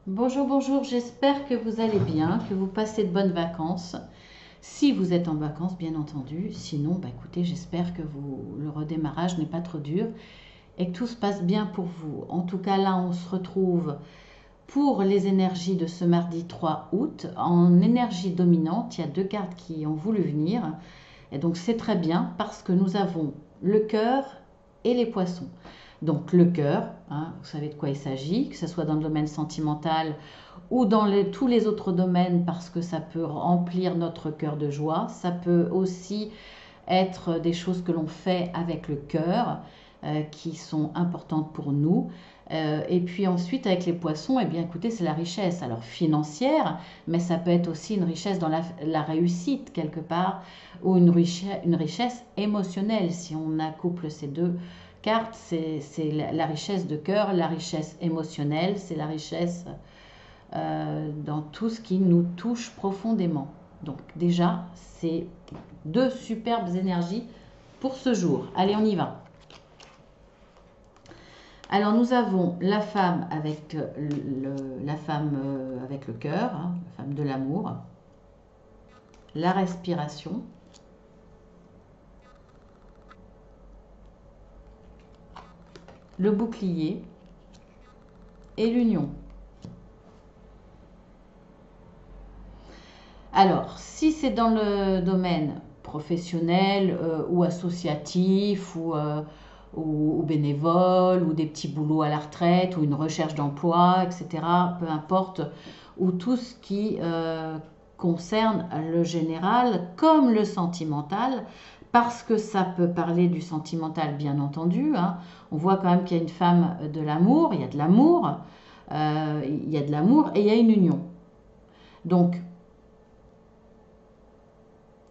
Bonjour, bonjour, j'espère que vous allez bien, que vous passez de bonnes vacances. Si vous êtes en vacances, bien entendu. Sinon, écoutez, j'espère que le redémarrage n'est pas trop dur et que tout se passe bien pour vous. En tout cas, là, on se retrouve pour les énergies de ce mardi 3 août. En énergie dominante, il y a deux cartes qui ont voulu venir. Et donc, c'est très bien parce que nous avons le cœur et les poissons. Donc le cœur, hein, vous savez de quoi il s'agit, que ce soit dans le domaine sentimental ou dans tous les autres domaines, parce que ça peut remplir notre cœur de joie. Ça peut aussi être des choses que l'on fait avec le cœur, qui sont importantes pour nous. Et puis ensuite, avec les poissons, eh bien écoutez, c'est la richesse, alors financière, mais ça peut être aussi une richesse dans la réussite quelque part, ou une richesse émotionnelle. Si on accouple ces deux cartes, c'est la richesse de cœur, la richesse émotionnelle, c'est la richesse dans tout ce qui nous touche profondément. Donc déjà, c'est deux superbes énergies pour ce jour. Allez, on y va. Alors nous avons la femme avec avec le cœur, hein, la femme de l'amour, la respiration, le bouclier et l'union. Alors, si c'est dans le domaine professionnel ou associatif ou bénévole ou des petits boulots à la retraite ou une recherche d'emploi, etc., peu importe, ou tout ce qui concerne le général comme le sentimental, parce que ça peut parler du sentimental, bien entendu, hein. On voit quand même qu'il y a une femme de l'amour, il y a de l'amour, il y a de l'amour et il y a une union. Donc,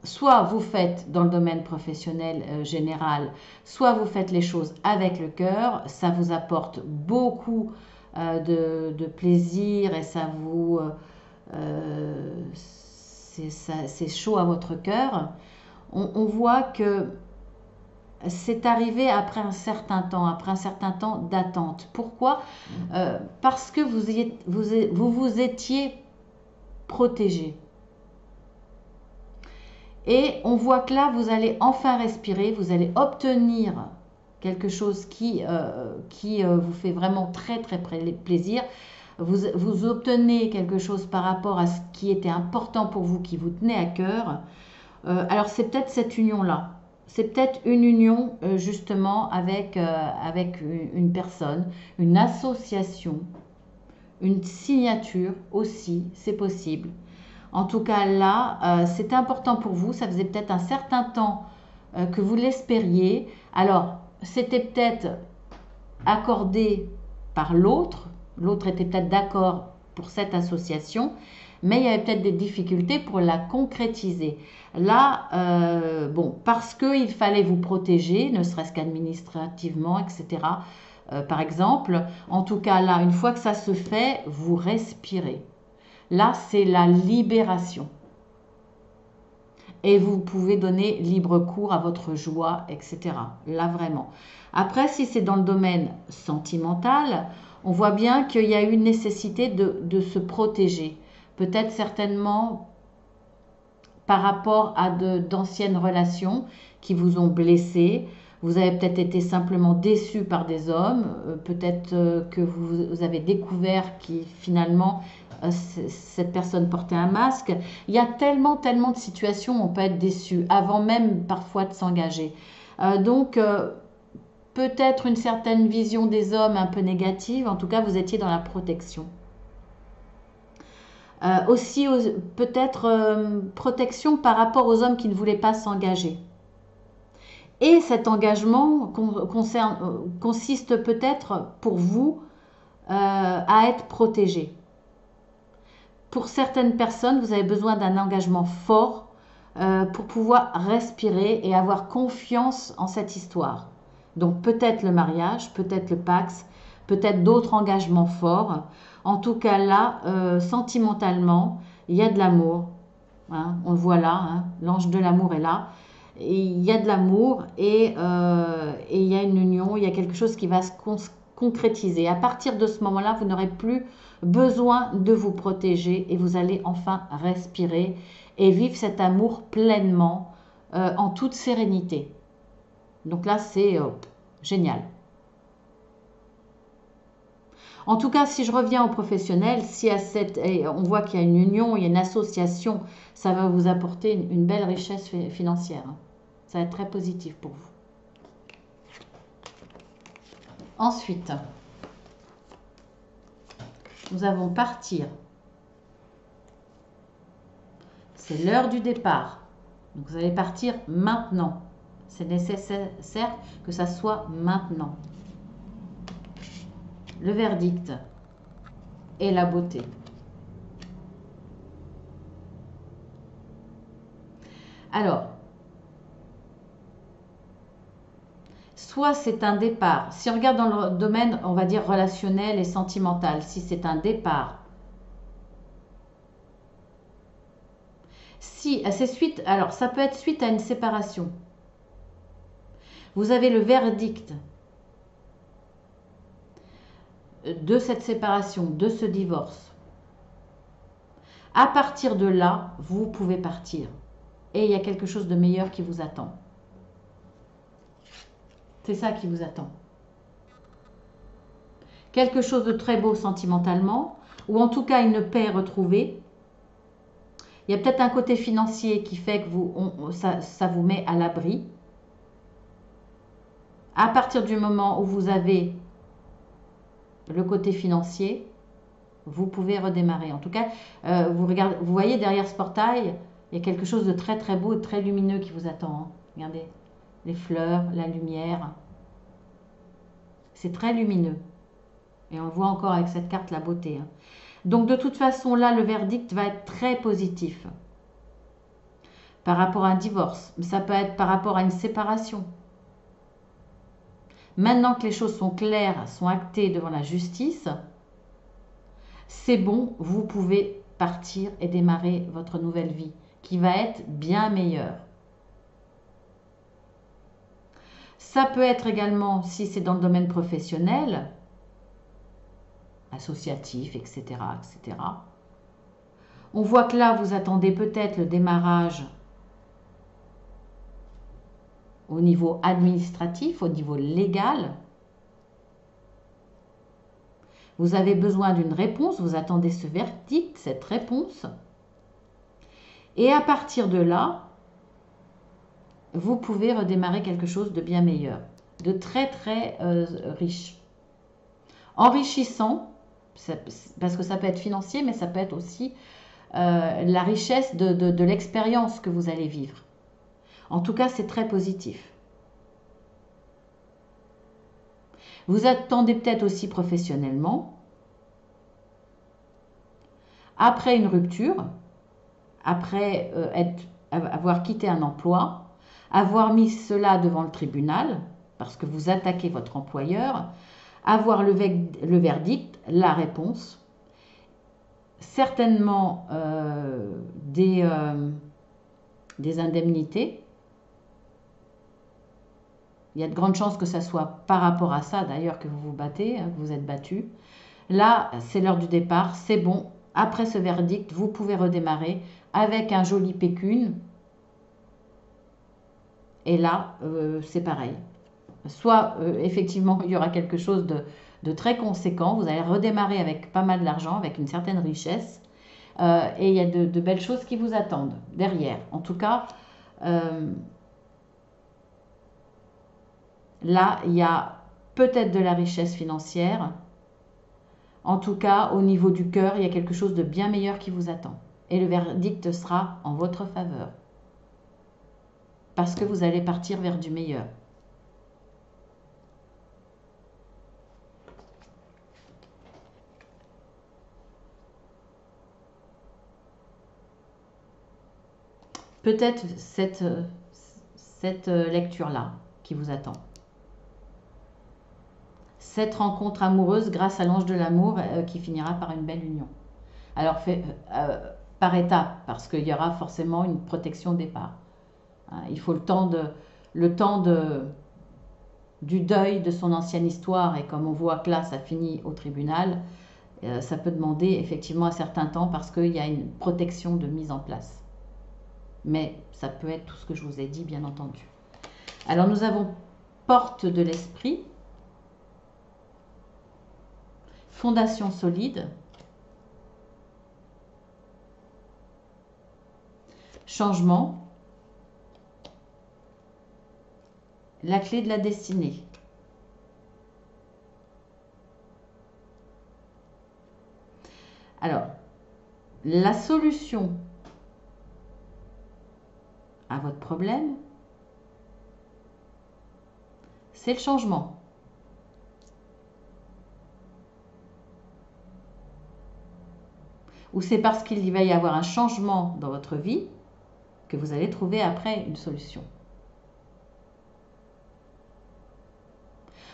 soit vous faites dans le domaine professionnel général, soit vous faites les choses avec le cœur, ça vous apporte beaucoup de plaisir et c'est chaud à votre cœur. On voit que c'est arrivé après un certain temps d'attente. Pourquoi? Parce que vous étiez protégé. Et on voit que là, vous allez enfin respirer, vous allez obtenir quelque chose qui vous fait vraiment très très plaisir. Vous obtenez quelque chose par rapport à ce qui était important pour vous, qui vous tenait à cœur. Alors c'est peut-être cette union-là. C'est peut-être une union justement avec une personne, une association, une signature aussi, c'est possible. En tout cas, là, c'était important pour vous. Ça faisait peut-être un certain temps que vous l'espériez. Alors, c'était peut-être accordé par l'autre. L'autre était peut-être d'accord pour cette association, mais il y avait peut-être des difficultés pour la concrétiser. Là, parce qu'il fallait vous protéger, ne serait-ce qu'administrativement, etc. Par exemple, en tout cas, là, une fois que ça se fait, vous respirez. Là, c'est la libération. Et vous pouvez donner libre cours à votre joie, etc. Là, vraiment. Après, si c'est dans le domaine sentimental, on voit bien qu'il y a eu une nécessité de se protéger. Peut-être certainement par rapport à d'anciennes relations qui vous ont blessé. Vous avez peut-être été simplement déçu par des hommes. Peut-être que vous avez découvert qui finalement cette personne portait un masque. Il y a tellement, tellement de situations où on peut être déçu avant même parfois de s'engager. Donc, peut-être une certaine vision des hommes un peu négative. En tout cas, vous étiez dans la protection. Aussi, peut-être protection par rapport aux hommes qui ne voulaient pas s'engager. Et cet engagement consiste peut-être pour vous à être protégé. Pour certaines personnes, vous avez besoin d'un engagement fort pour pouvoir respirer et avoir confiance en cette histoire. Donc peut-être le mariage, peut-être le Pax, peut-être d'autres engagements forts. En tout cas là, sentimentalement, il y a de l'amour. Hein, on le voit là, hein, l'ange de l'amour est là. Et il y a de l'amour et il y a une union, il y a quelque chose qui va se concrétiser. À partir de ce moment-là, vous n'aurez plus besoin de vous protéger et vous allez enfin respirer et vivre cet amour pleinement, en toute sérénité. Donc là, c'est génial. En tout cas, si je reviens aux professionnels, si à on voit qu'il y a une union, il y a une association, ça va vous apporter une belle richesse financière. Ça va être très positif pour vous. Ensuite, nous avons partir. C'est l'heure du départ. Donc vous allez partir maintenant. C'est nécessaire que ça soit maintenant. Le verdict et la beauté. Alors, soit c'est un départ. Si on regarde dans le domaine, on va dire relationnel et sentimental, si c'est un départ. Si c'est suite, alors ça peut être suite à une séparation. Vous avez le verdict de cette séparation, de ce divorce. À partir de là, vous pouvez partir. Et il y a quelque chose de meilleur qui vous attend. C'est ça qui vous attend. Quelque chose de très beau sentimentalement, ou en tout cas une paix retrouvée. Il y a peut-être un côté financier qui fait que ça vous met à l'abri. À partir du moment où vous avez le côté financier, vous pouvez redémarrer. En tout cas, vous voyez derrière ce portail, il y a quelque chose de très très beau et très lumineux qui vous attend. Hein. Regardez, les fleurs, la lumière. C'est très lumineux. Et on le voit encore avec cette carte, la beauté. Hein. Donc de toute façon, là, le verdict va être très positif. Par rapport à un divorce. Ça peut être par rapport à une séparation. Maintenant que les choses sont claires, sont actées devant la justice, c'est bon, vous pouvez partir et démarrer votre nouvelle vie, qui va être bien meilleure. Ça peut être également, si c'est dans le domaine professionnel, associatif, etc., etc. On voit que là, vous attendez peut-être le démarrage au niveau administratif, au niveau légal. Vous avez besoin d'une réponse, vous attendez ce verdict, cette réponse. Et à partir de là, vous pouvez redémarrer quelque chose de bien meilleur, de très très riche. Enrichissant, parce que ça peut être financier, mais ça peut être aussi la richesse de l'expérience que vous allez vivre. En tout cas, c'est très positif. Vous attendez peut-être aussi professionnellement. Après une rupture, après avoir quitté un emploi, avoir mis cela devant le tribunal, parce que vous attaquez votre employeur, avoir le verdict, la réponse, certainement des indemnités. Il y a de grandes chances que ça soit par rapport à ça d'ailleurs que vous vous battez, que vous êtes battu. Là, c'est l'heure du départ, c'est bon. Après ce verdict, vous pouvez redémarrer avec un joli pécule. Et là, c'est pareil. Soit, effectivement, il y aura quelque chose de très conséquent. Vous allez redémarrer avec pas mal d'argent, avec une certaine richesse. Et il y a de belles choses qui vous attendent derrière. En tout cas, là, il y a peut-être de la richesse financière. En tout cas, au niveau du cœur, il y a quelque chose de bien meilleur qui vous attend. Et le verdict sera en votre faveur. Parce que vous allez partir vers du meilleur. Peut-être cette lecture-là qui vous attend. Cette rencontre amoureuse grâce à l'ange de l'amour qui finira par une belle union. Alors, par étapes, parce qu'il y aura forcément une protection au départ. Hein, il faut le temps de du deuil de son ancienne histoire, et comme on voit que là, ça finit au tribunal, ça peut demander effectivement un certain temps parce qu'il y a une protection de mise en place. Mais ça peut être tout ce que je vous ai dit, bien entendu. Alors, nous avons porte de l'esprit, fondation solide, changement, la clé de la destinée. Alors, la solution à votre problème, c'est le changement. Ou c'est parce qu'il va y avoir un changement dans votre vie que vous allez trouver après une solution.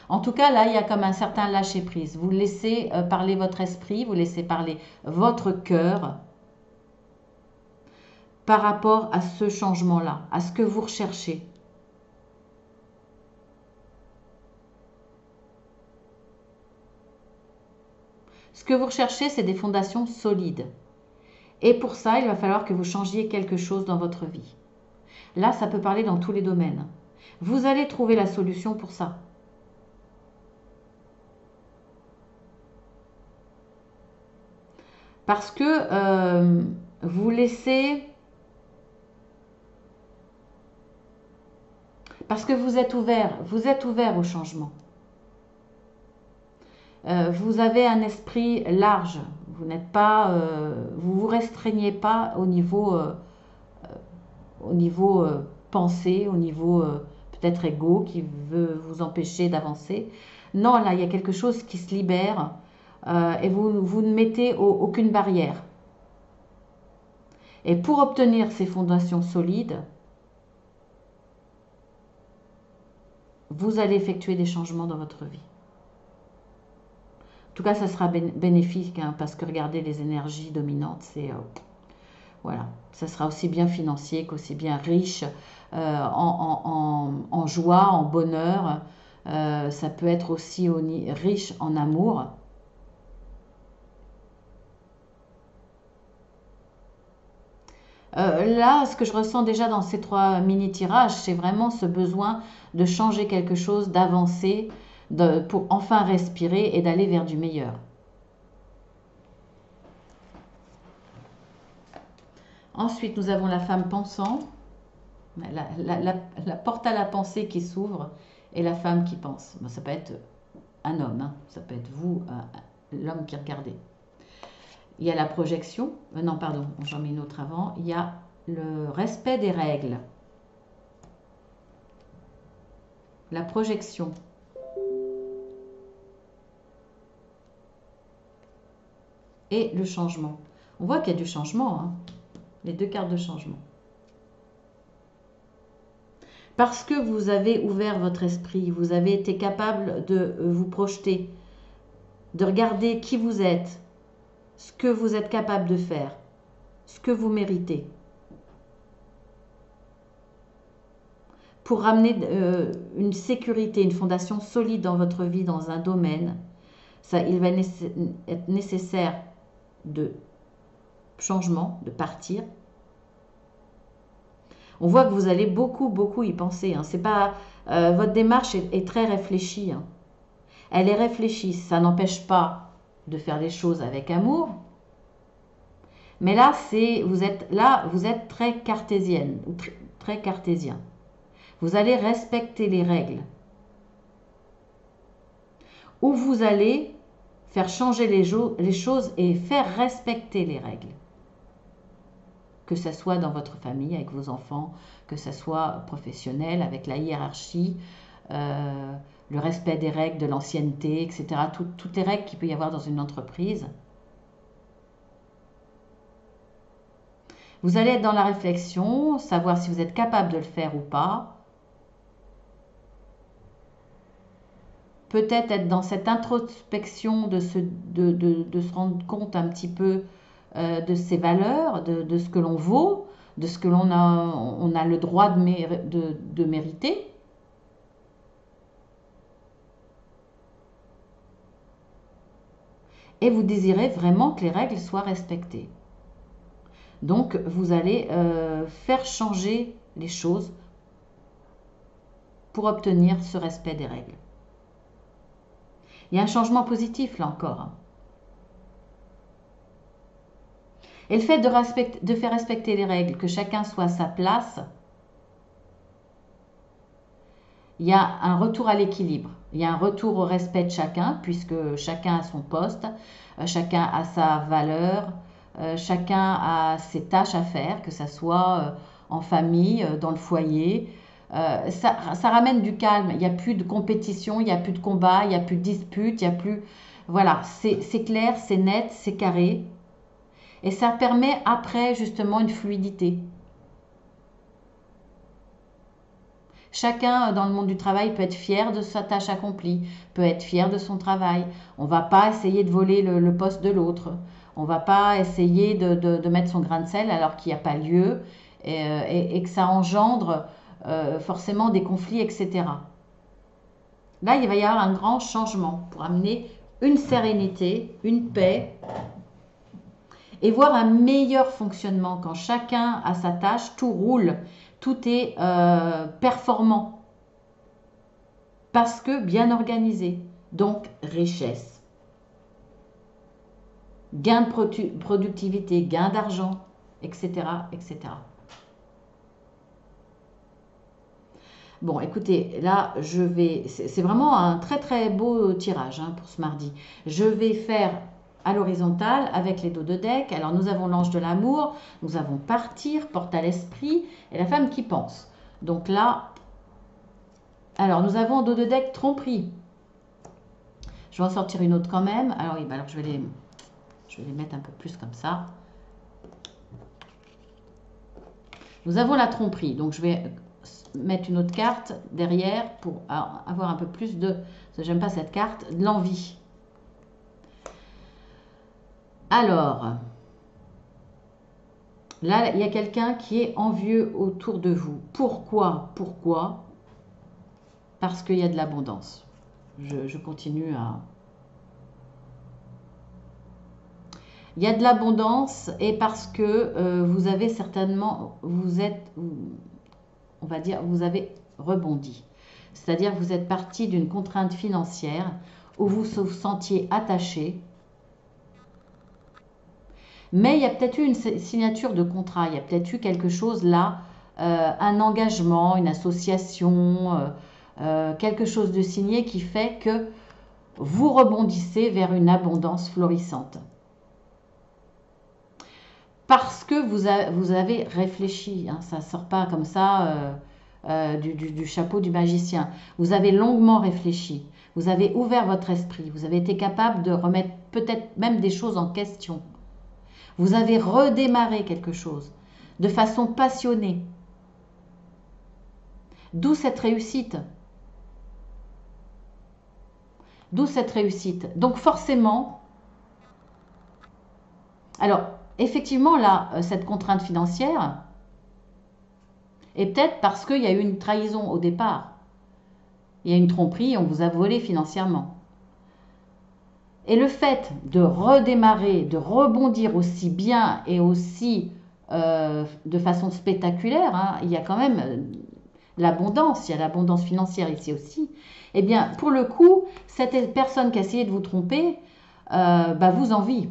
En tout cas, là, il y a comme un certain lâcher-prise. Vous laissez parler votre esprit, vous laissez parler votre cœur par rapport à ce changement-là, à ce que vous recherchez. Ce que vous recherchez, c'est des fondations solides. Et pour ça, il va falloir que vous changiez quelque chose dans votre vie. Là, ça peut parler dans tous les domaines. Vous allez trouver la solution pour ça. Parce que vous laissez... Parce que vous êtes ouvert au changement. Vous avez un esprit large. Vous n'êtes pas, vous vous restreignez pas au niveau pensée, au niveau peut-être égo qui veut vous empêcher d'avancer. Non, là, il y a quelque chose qui se libère et vous ne mettez aucune barrière. Et pour obtenir ces fondations solides, vous allez effectuer des changements dans votre vie. En tout cas, ça sera bénéfique hein, parce que regardez les énergies dominantes, c'est voilà, ça sera aussi bien financier qu'aussi bien riche en joie, en bonheur. Ça peut être aussi riche en amour. Là, ce que je ressens déjà dans ces 3 mini-tirages, c'est vraiment ce besoin de changer quelque chose, d'avancer, pour enfin respirer et d'aller vers du meilleur. Ensuite, nous avons la femme pensant, la porte à la pensée qui s'ouvre et la femme qui pense. Bon, ça peut être un homme, hein, ça peut être vous, l'homme qui regardez. Il y a la projection, non pardon, j'en mets une autre avant, il y a le respect des règles, la projection, et le changement. On voit qu'il y a du changement, hein, les 2 cartes de changement. Parce que vous avez ouvert votre esprit, vous avez été capable de vous projeter, de regarder qui vous êtes, ce que vous êtes capable de faire, ce que vous méritez. Pour ramener une sécurité, une fondation solide dans votre vie, dans un domaine, il va être nécessaire de changement, de partir. On voit que vous allez beaucoup y penser. Hein. C'est pas, votre démarche est très réfléchie. Hein. Elle est réfléchie. Ça n'empêche pas de faire les choses avec amour. Mais là, vous êtes très cartésienne, ou très cartésien. Vous allez respecter les règles. Ou vous allez faire changer les choses et faire respecter les règles. Que ce soit dans votre famille, avec vos enfants, que ce soit professionnel, avec la hiérarchie, le respect des règles de l'ancienneté, etc. Toutes les règles qu'il peut y avoir dans une entreprise. Vous allez être dans la réflexion, savoir si vous êtes capable de le faire ou pas. Peut-être être dans cette introspection de se rendre compte un petit peu de ses valeurs, de ce que l'on vaut, de ce que on a le droit de mériter. et vous désirez vraiment que les règles soient respectées. Donc, vous allez faire changer les choses pour obtenir ce respect des règles. Il y a un changement positif là encore. Et le fait de faire respecter les règles, que chacun soit à sa place, il y a un retour à l'équilibre. Il y a un retour au respect de chacun, puisque chacun a son poste, chacun a sa valeur, chacun a ses tâches à faire, que ce soit en famille, dans le foyer. Ça ramène du calme. Il n'y a plus de compétition, il n'y a plus de combat, il n'y a plus de dispute, il n'y a plus... Voilà, c'est clair, c'est net, c'est carré. Et ça permet après justement une fluidité. Chacun dans le monde du travail peut être fier de sa tâche accomplie, peut être fier de son travail. On ne va pas essayer de voler le poste de l'autre. On ne va pas essayer de mettre son grain de sel alors qu'il n'y a pas lieu et que ça engendre forcément des conflits, etc. Là, il va y avoir un grand changement pour amener une sérénité, une paix et voir un meilleur fonctionnement. Quand chacun a sa tâche, tout roule, tout est performant parce que bien organisé. Donc, richesse, gain de productivité, gain d'argent, etc., etc. Bon, écoutez, là, je vais... C'est vraiment un très très beau tirage pour ce mardi. Je vais faire à l'horizontale avec les dos de deck. Alors, nous avons l'ange de l'amour, nous avons partir, porte à l'esprit et la femme qui pense. Donc là, alors nous avons dos de deck tromperie. Je vais en sortir une autre quand même. Alors oui, alors je vais les mettre un peu plus comme ça. Nous avons la tromperie. Donc je vais mettre une autre carte derrière pour avoir un peu plus de... J'aime pas cette carte, de l'envie. Alors, là, il y a quelqu'un qui est envieux autour de vous. Pourquoi? Pourquoi? Parce qu'il y a de l'abondance. Je continue à... Il y a de l'abondance et parce que vous avez certainement... on va dire, vous avez rebondi. C'est-à-dire que vous êtes parti d'une contrainte financière où vous vous sentiez attaché. Mais il y a peut-être eu une signature de contrat, il y a peut-être eu quelque chose là, un engagement, une association, quelque chose de signé qui fait que vous rebondissez vers une abondance florissante. Parce que vous avez réfléchi, ça ne sort pas comme ça du chapeau du magicien. Vous avez longuement réfléchi, vous avez ouvert votre esprit, vous avez été capable de remettre peut-être même des choses en question. Vous avez redémarré quelque chose de façon passionnée. D'où cette réussite. D'où cette réussite. Donc forcément, alors effectivement là, cette contrainte financière est peut-être parce qu'il y a eu une trahison au départ. Il y a une tromperie, on vous a volé financièrement. Et le fait de redémarrer, de rebondir aussi bien et aussi de façon spectaculaire, il y a quand même l'abondance, il y a l'abondance financière ici aussi. Eh bien, pour le coup, cette personne qui a essayé de vous tromper, vous envie.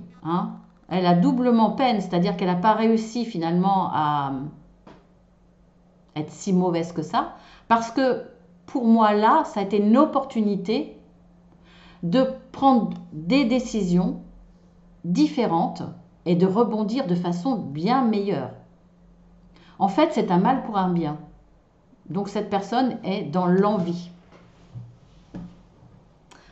Elle a doublement peine, c'est-à-dire qu'elle n'a pas réussi finalement à être si mauvaise que ça. Parce que pour moi, là, ça a été une opportunité de prendre des décisions différentes et de rebondir de façon bien meilleure. En fait, c'est un mal pour un bien. Donc cette personne est dans l'envie.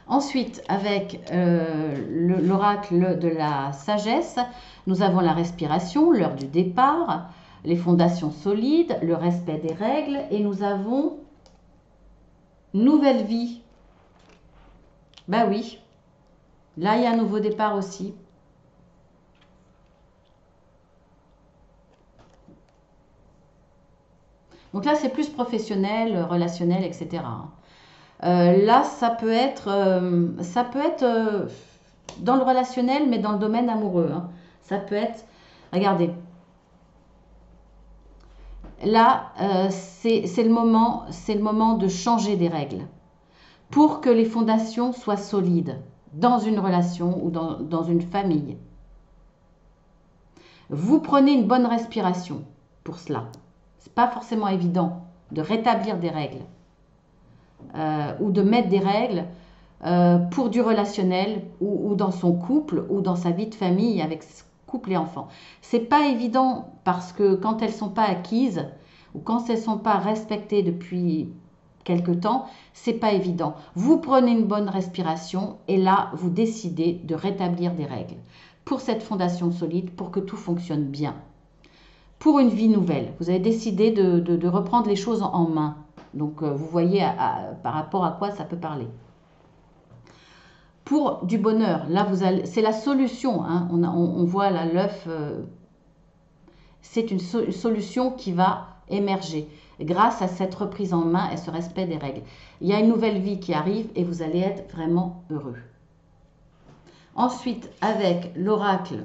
Ensuite, avec l'oracle de la sagesse, nous avons la respiration, l'heure du départ, les fondations solides, le respect des règles et nous avons nouvelle vie. Ben oui, là il y a un nouveau départ aussi. Donc là c'est plus professionnel, relationnel, etc. Là ça peut être dans le relationnel, mais dans le domaine amoureux. Hein. Ça peut être, regardez, là, c'est le moment de changer des règles pour que les fondations soient solides dans une relation ou dans une famille. Vous prenez une bonne respiration pour cela. Ce n'est pas forcément évident de rétablir des règles ou de mettre des règles pour du relationnel ou dans son couple ou dans sa vie de famille avec couple et enfants. C'est pas évident parce que quand elles sont pas acquises ou quand elles sont pas respectées depuis quelque temps, c'est pas évident. Vous prenez une bonne respiration et là vous décidez de rétablir des règles pour cette fondation solide, pour que tout fonctionne bien. Pour une vie nouvelle, vous avez décidé de reprendre les choses en main. Donc vous voyez par rapport à quoi ça peut parler. Pour du bonheur, là c'est la solution. Hein. On voit là l'œuf, c'est une solution qui va émerger grâce à cette reprise en main et ce respect des règles. Il y a une nouvelle vie qui arrive et vous allez être vraiment heureux. Ensuite, avec l'oracle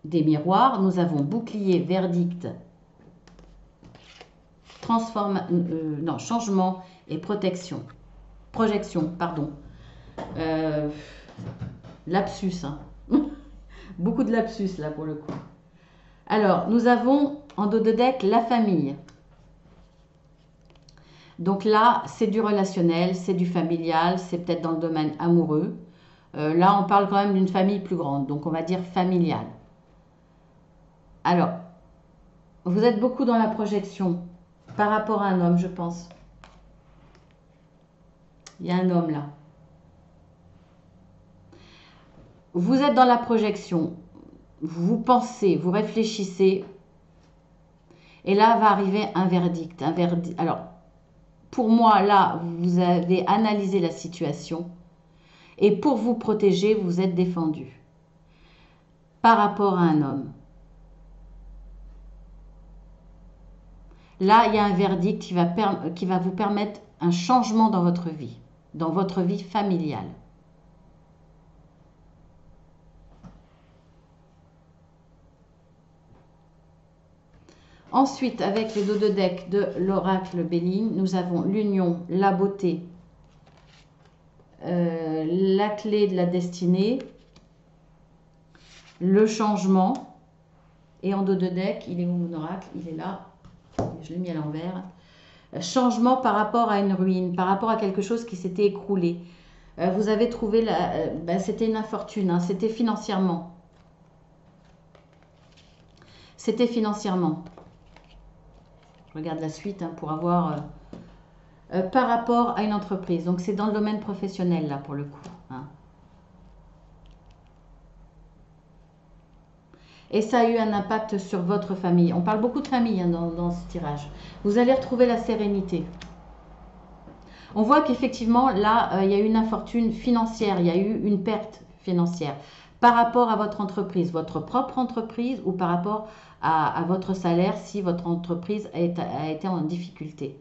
des miroirs, nous avons bouclier, verdict, changement et projection. Pardon. Lapsus. Hein. Beaucoup de lapsus là pour le coup. Alors, nous avons en dos de deck la famille. Donc là, c'est du relationnel, c'est du familial, c'est peut-être dans le domaine amoureux. Là, on parle quand même d'une famille plus grande, donc on va dire familiale. Alors, vous êtes beaucoup dans la projection par rapport à un homme, je pense. Il y a un homme là. Vous êtes dans la projection. Vous pensez, vous réfléchissez. Et là va arriver un verdict. Alors, pour moi, là, vous avez analysé la situation. Et pour vous protéger, vous êtes défendu par rapport à un homme. Là, il y a un verdict qui va vous permettre un changement dans votre vie familiale. Ensuite, avec les dos de deck de l'oracle Béline, nous avons l'union, la beauté, la clé de la destinée, le changement. Et en dos de deck, il est où mon oracle? Il est là. Je l'ai mis à l'envers. Changement par rapport à une ruine, par rapport à quelque chose qui s'était écroulé. Vous avez trouvé, c'était une infortune, hein, c'était financièrement. C'était financièrement. Je regarde la suite hein, pour avoir par rapport à une entreprise. Donc c'est dans le domaine professionnel là pour le coup. Hein. Et ça a eu un impact sur votre famille. On parle beaucoup de famille hein, dans ce tirage. Vous allez retrouver la sérénité. On voit qu'effectivement là il y a eu une infortune financière, il y a eu une perte financière par rapport à votre entreprise, votre propre entreprise ou par rapport à votre salaire si votre entreprise a été en difficulté.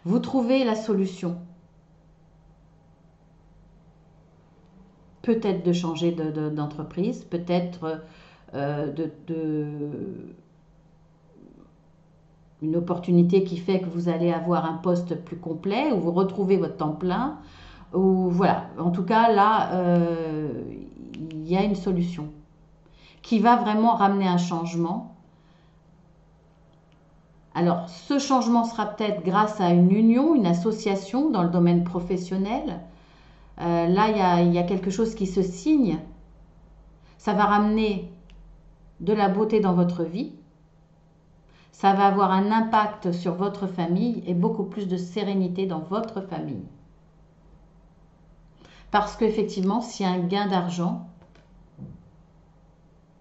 Vous trouvez la solution. Peut-être de changer d'entreprise, peut-être une opportunité qui fait que vous allez avoir un poste plus complet ou vous retrouvez votre temps plein. Ou voilà, en tout cas là, il y a une solution qui va vraiment ramener un changement. Alors, ce changement sera peut-être grâce à une union, une association dans le domaine professionnel. Là, il y a quelque chose qui se signe. Ça va ramener de la beauté dans votre vie. Ça va avoir un impact sur votre famille et beaucoup plus de sérénité dans votre famille. Parce qu'effectivement, s'il y a un gain d'argent,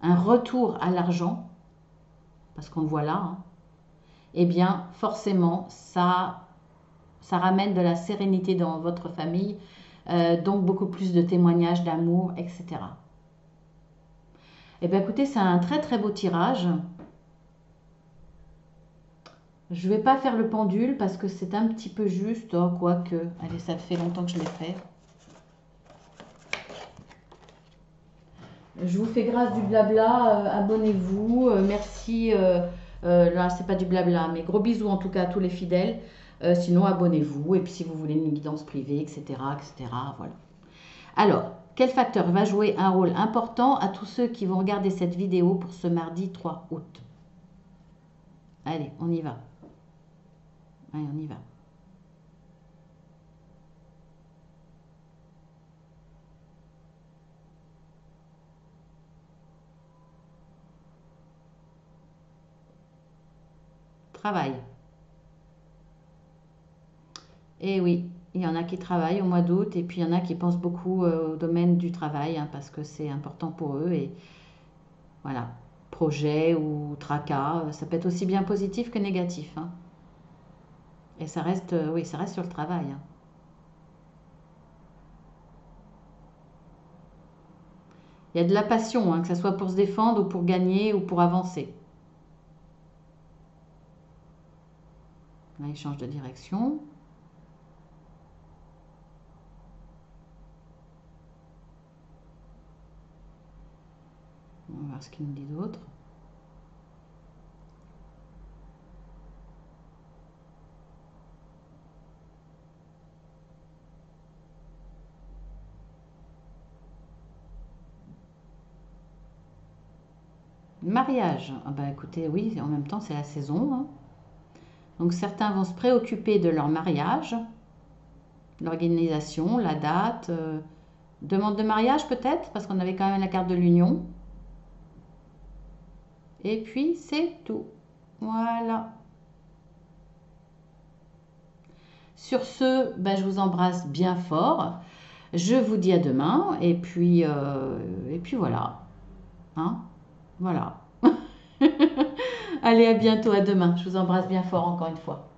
un retour à l'argent, parce qu'on le voit là, hein, eh bien, forcément, ça ramène de la sérénité dans votre famille, donc beaucoup plus de témoignages d'amour, etc. Eh bien, écoutez, c'est un très très beau tirage. Je ne vais pas faire le pendule parce que c'est un petit peu juste, oh, quoique, allez, ça fait longtemps que je l'ai fait. Je vous fais grâce du blabla, abonnez-vous, merci. Là, c'est pas du blabla, mais gros bisous en tout cas à tous les fidèles. Sinon, abonnez-vous. Et puis, si vous voulez une guidance privée, etc., etc., voilà. Alors, quel facteur va jouer un rôle important à tous ceux qui vont regarder cette vidéo pour ce mardi 3 août? Allez, on y va. Allez, on y va. Travail. Et oui, il y en a qui travaillent au mois d'août et puis il y en a qui pensent beaucoup au domaine du travail hein, parce que c'est important pour eux. Et voilà, projet ou tracas, ça peut être aussi bien positif que négatif, hein. Et ça reste, oui, ça reste sur le travail, hein. Il y a de la passion, hein, que ce soit pour se défendre ou pour gagner ou pour avancer. Là, il change de direction. On va voir ce qu'il nous dit d'autre. Mariage. Ah bah écoutez, oui, en même temps, c'est la saison, hein. Donc certains vont se préoccuper de leur mariage, l'organisation, la date, demande de mariage peut-être, parce qu'on avait quand même la carte de l'union. Et puis c'est tout. Voilà. Sur ce, ben, je vous embrasse bien fort. Je vous dis à demain. Et puis voilà. Hein, voilà. Allez, à bientôt, à demain. Je vous embrasse bien fort encore une fois.